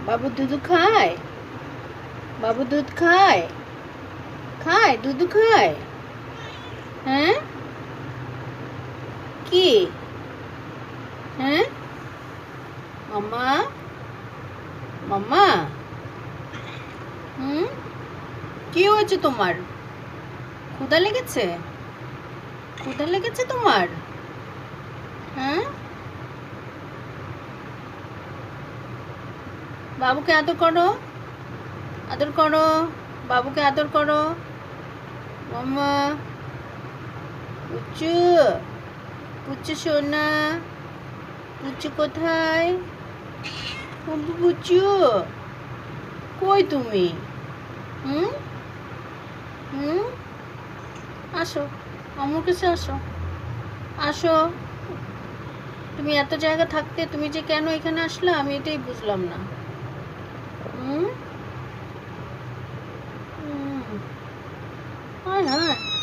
বাবু দুধ খায়? বাবু দুধ খায়? খায়, দুধ খায়? হ্যাঁ, কি? হ্যাঁ, মাম্মা, মাম্মা। হুম, কি হয়েছে তোমার? ক্ষুধা লেগেছে? ক্ষুধা লেগেছে তোমার? হ্যাঁ, বাবুকে আদর করো, আদর করো, বাবুকে আদর করো। মাম্মা, পুচু, পুচু সোনা, পুচু কোথায়? বাবু পুচু, কই তুমি? হুম, হুম, আসো, আমার কাছে আসো, আসো। তুমি এত জায়গা থাকতে তুমি যে কেন এখানে আসলে আমি এটাই বুঝলাম না। হুম, হুম, হায় হায়।